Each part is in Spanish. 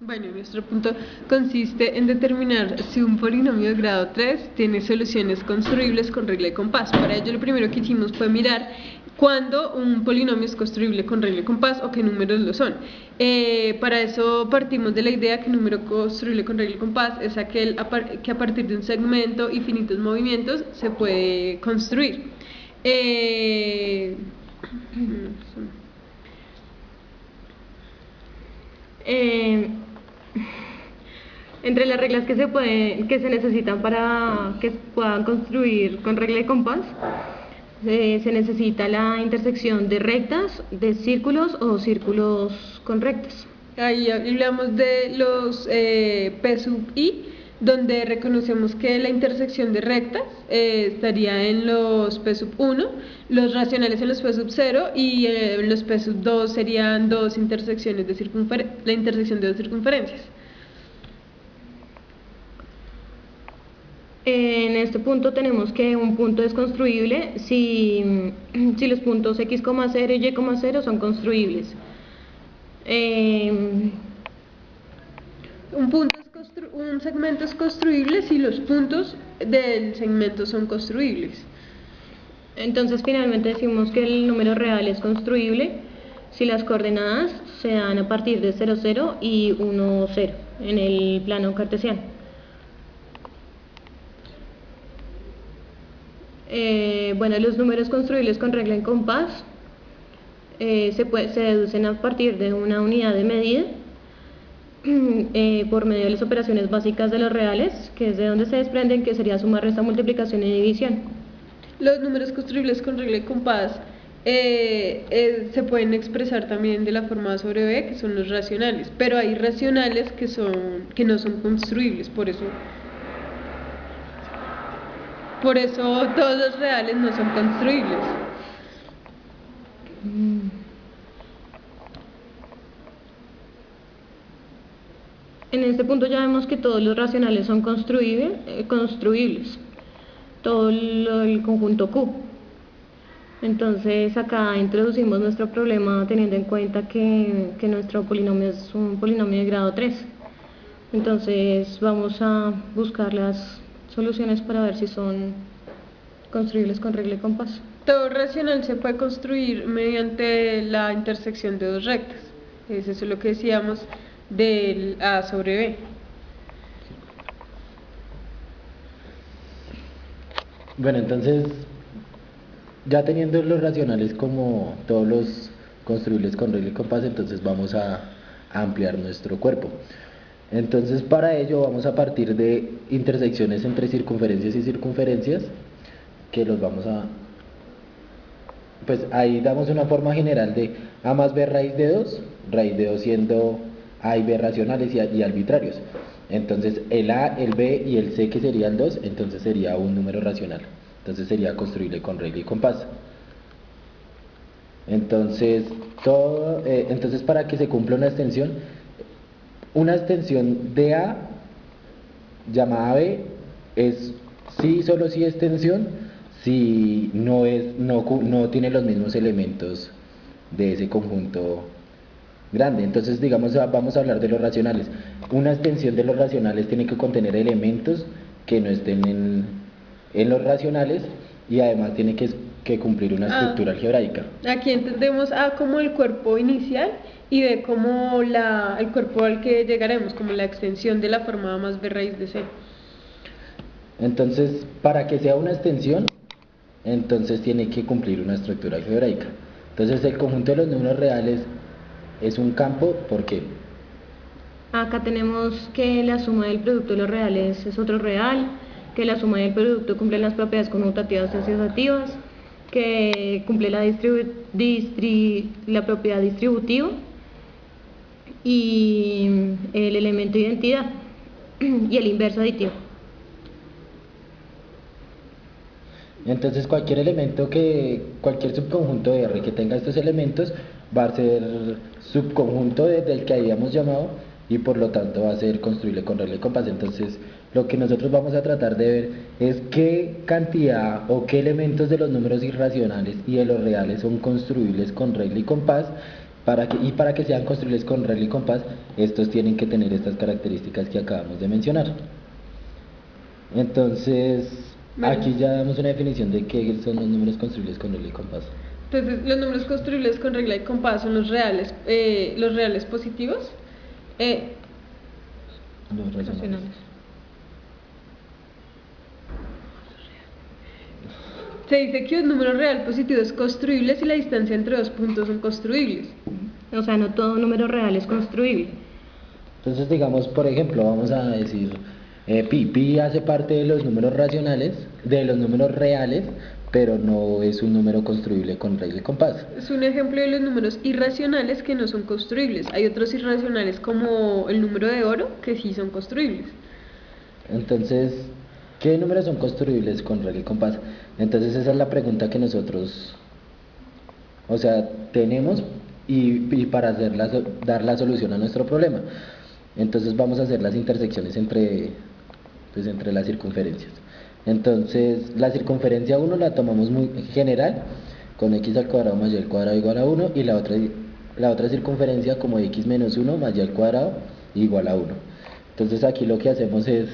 Bueno, nuestro punto consiste en determinar si un polinomio de grado 3 tiene soluciones construibles con regla de compás. Para ello, lo primero que hicimos fue mirar cuándo un polinomio es construible con regla de compás o qué números lo son. Para eso partimos de la idea que un número construible con regla de compás es aquel que a partir de un segmento y finitos movimientos se puede construir. Eh, Entre las reglas que se necesitan para que puedan construir con regla de compás, se necesita la intersección de rectas, de círculos o círculos con rectas. Ahí hablamos de los P sub i, donde reconocemos que la intersección de rectas estaría en los P sub 1, los racionales en los P sub 0 y los P sub 2 serían dos intersecciones de la intersección de dos circunferencias. En este punto tenemos que un punto es construible si los puntos x, 0 y y, 0 son construibles. Un segmento es construible si los puntos del segmento son construibles. Entonces finalmente decimos que el número real es construible si las coordenadas se dan a partir de 0, 0 y 1, 0 en el plano cartesiano. Bueno, los números construibles con regla en compás se deducen a partir de una unidad de medida por medio de las operaciones básicas de los reales, que es de donde se desprenden, que sería suma, resta, multiplicación y división. Los números construibles con regla de compás se pueden expresar también de la forma A sobre B, que son los racionales, pero hay racionales que no son construibles, por eso todos los reales no son construibles. En este punto ya vemos que todos los racionales son construibles, todo el conjunto Q. Entonces acá introducimos nuestro problema teniendo en cuenta que nuestro polinomio es un polinomio de grado 3. Entonces vamos a buscar las soluciones para ver si son construibles con regla de compás. Todo racional se puede construir mediante la intersección de dos rectas. Eso es lo que decíamos del A sobre B. Bueno, entonces, ya teniendo los racionales como todos los construibles con regla y compás, entonces vamos a ampliar nuestro cuerpo. Entonces, para ello vamos a partir de intersecciones entre circunferencias y circunferencias, que los vamos a... Pues ahí damos una forma general de A más B raíz de 2 siendo A y B racionales y arbitrarios. Entonces el A, el B y el C, que sería el 2, entonces sería un número racional. Entonces sería construible con regla y compás. Entonces, entonces para que se cumpla una extensión de A llamada B es sí, solo si extensión, si no tiene los mismos elementos de ese conjunto grande. Entonces, digamos, vamos a hablar de los racionales. Una extensión de los racionales tiene que contener elementos que no estén en los racionales y además tiene que cumplir una estructura algebraica. Aquí entendemos A como el cuerpo inicial y B como el cuerpo al que llegaremos, como la extensión de la forma A más B raíz de C. Entonces, para que sea una extensión, entonces tiene que cumplir una estructura algebraica. Entonces, el conjunto de los números reales es un campo, ¿por qué? Acá tenemos que la suma del producto de los reales es otro real, que la suma del producto cumple las propiedades conmutativas y asociativas, que cumple la propiedad distributiva y el elemento de identidad y el inverso aditivo. Entonces cualquier subconjunto de R que tenga estos elementos va a ser subconjunto del que habíamos llamado y por lo tanto va a ser construible con regla y compás. Entonces lo que nosotros vamos a tratar de ver es qué cantidad o qué elementos de los números irracionales y de los reales son construibles con regla y compás para que sean construibles con regla y compás, estos tienen que tener estas características que acabamos de mencionar. Entonces, Bueno. aquí ya damos una definición de qué son los números construibles con regla y compás. Entonces, los números construibles con regla y compás son los reales positivos. Los racionales. Se dice que un número real positivo es construible si la distancia entre dos puntos son construibles. O sea, no todo número real es construible. Entonces, digamos, por ejemplo, vamos a decir pi. Pi hace parte de los números racionales, de los números reales, pero no es un número construible con regla y compás. Es un ejemplo de los números irracionales que no son construibles. Hay otros irracionales como el número de oro que sí son construibles. Entonces, ¿qué números son construibles con regla y compás? Entonces esa es la pregunta que nosotros, o sea, tenemos y para dar la solución a nuestro problema. Entonces vamos a hacer las intersecciones entre las circunferencias. Entonces la circunferencia 1 la tomamos muy general, con x al cuadrado más y al cuadrado igual a 1, y la otra circunferencia como x menos 1 más y al cuadrado igual a 1. Entonces aquí lo que hacemos es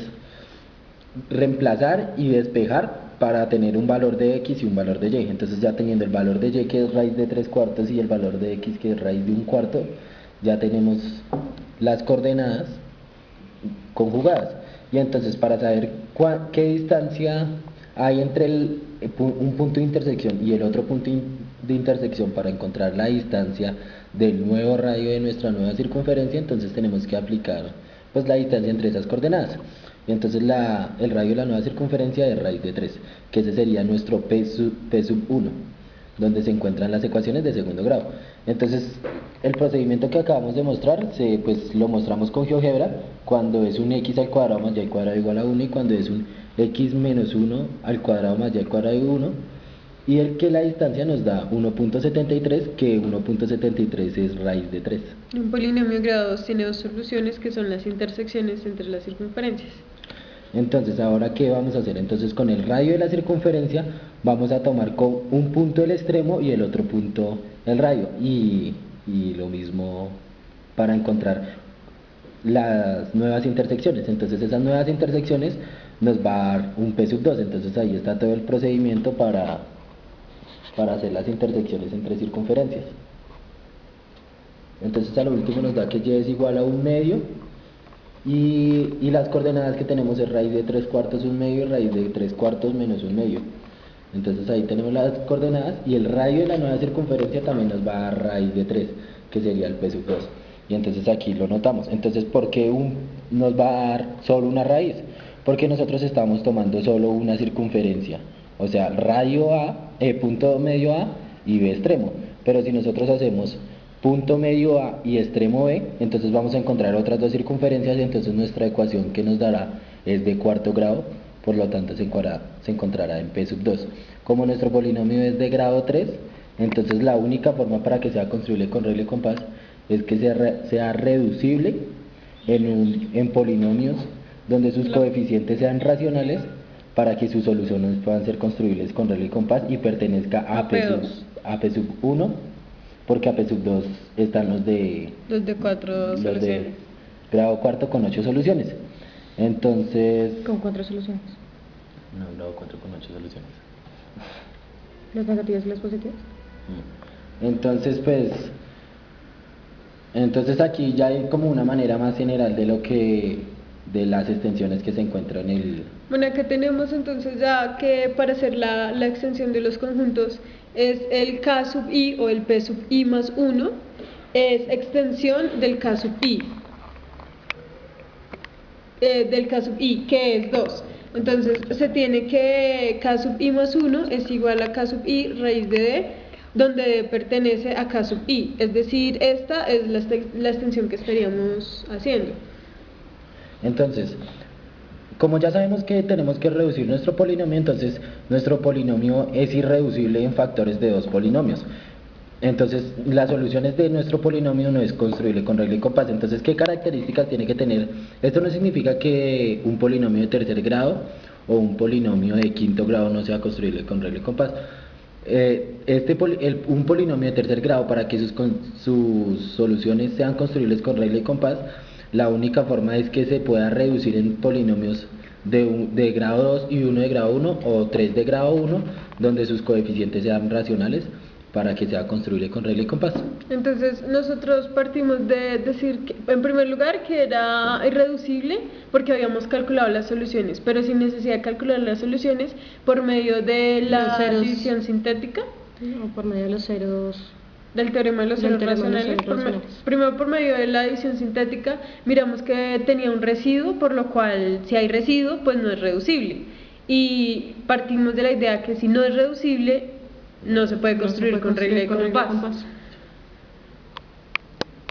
reemplazar y despejar para tener un valor de x y un valor de y. Entonces ya teniendo el valor de y, que es raíz de 3/4, y el valor de x, que es raíz de 1/4, ya tenemos las coordenadas conjugadas. Y entonces, para saber qué distancia hay entre un punto de intersección y el otro punto de intersección, para encontrar la distancia del nuevo radio de nuestra nueva circunferencia, entonces tenemos que aplicar pues la distancia entre esas coordenadas. Y entonces el radio de la nueva circunferencia es raíz de 3, que ese sería nuestro P sub 1, donde se encuentran las ecuaciones de segundo grado. Entonces, el procedimiento que acabamos de mostrar, pues lo mostramos con GeoGebra, cuando es un x al cuadrado más y al cuadrado igual a 1, y cuando es un x menos 1 al cuadrado más y al cuadrado igual a 1, y el que la distancia nos da 1.73, que 1.73 es raíz de 3. Un polinomio grado 2 tiene dos soluciones, que son las intersecciones entre las circunferencias. Entonces, ¿ahora qué vamos a hacer? Entonces, con el radio de la circunferencia vamos a tomar con un punto el extremo y el otro punto el radio, y lo mismo para encontrar las nuevas intersecciones. Entonces esas nuevas intersecciones nos va a dar un P sub 2. Entonces ahí está todo el procedimiento para hacer las intersecciones entre circunferencias. Entonces a lo último nos da que y es igual a 1/2, y las coordenadas que tenemos es raíz de 3/4 1/2 y raíz de 3/4 menos 1/2. Entonces ahí tenemos las coordenadas, y el radio de la nueva circunferencia también nos va a dar raíz de 3, que sería el P sub 2. Y entonces aquí lo notamos. Entonces, ¿por qué nos va a dar solo una raíz? Porque nosotros estamos tomando solo una circunferencia, o sea, radio A, punto medio A y B extremo. Pero si nosotros hacemos punto medio A y extremo B, entonces vamos a encontrar otras dos circunferencias, y entonces nuestra ecuación que nos dará es de cuarto grado, por lo tanto se encontrará en P sub 2. Como nuestro polinomio es de grado 3, entonces la única forma para que sea construible con regla y compás es que sea reducible en polinomios donde sus coeficientes sean racionales, para que sus soluciones puedan ser construibles con regla y compás y pertenezca a P sub 1, porque a P sub 2 están los de 4 soluciones. De grado cuarto con 8 soluciones. Entonces, ¿Con 4 soluciones? no, grado 4 con 8 soluciones. ¿Las negativas y las positivas? Entonces, pues, aquí ya hay como una manera más general de las extensiones que se encuentran en el... Bueno, acá tenemos entonces ya que para hacer la extensión de los conjuntos es el K sub i o el P sub i más 1, es extensión del K sub i, que es 2. Entonces se tiene que K sub i más 1 es igual a K sub i raíz de d, donde d pertenece a K sub i, es decir, esta es la extensión que estaríamos haciendo. Entonces, como ya sabemos que tenemos que reducir nuestro polinomio, entonces nuestro polinomio es irreducible en factores de dos polinomios. Entonces, las soluciones de nuestro polinomio no es construible con regla y compás. Entonces, ¿qué características tiene que tener? Esto no significa que un polinomio de tercer grado o un polinomio de quinto grado no sea construible con regla y compás. un polinomio de tercer grado, para que sus soluciones sean construibles con regla y compás, la única forma es que se pueda reducir en polinomios de grado 2 y uno de grado 1 o 3 de grado 1, donde sus coeficientes sean racionales, para que sea construible con regla y compás. Entonces nosotros partimos de decir que, en primer lugar, que era irreducible porque habíamos calculado las soluciones, pero sin necesidad de calcular las soluciones por medio de Los la ceros. división sintética, No, por medio de los ceros. del teorema de los Del ceros teorema de los racionales. ceros racionales. Primero, por medio de la división sintética, miramos que tenía un residuo, por lo cual si hay residuo, pues no es reducible. Y partimos de la idea que si no es reducible, no se puede construir con regla y compás.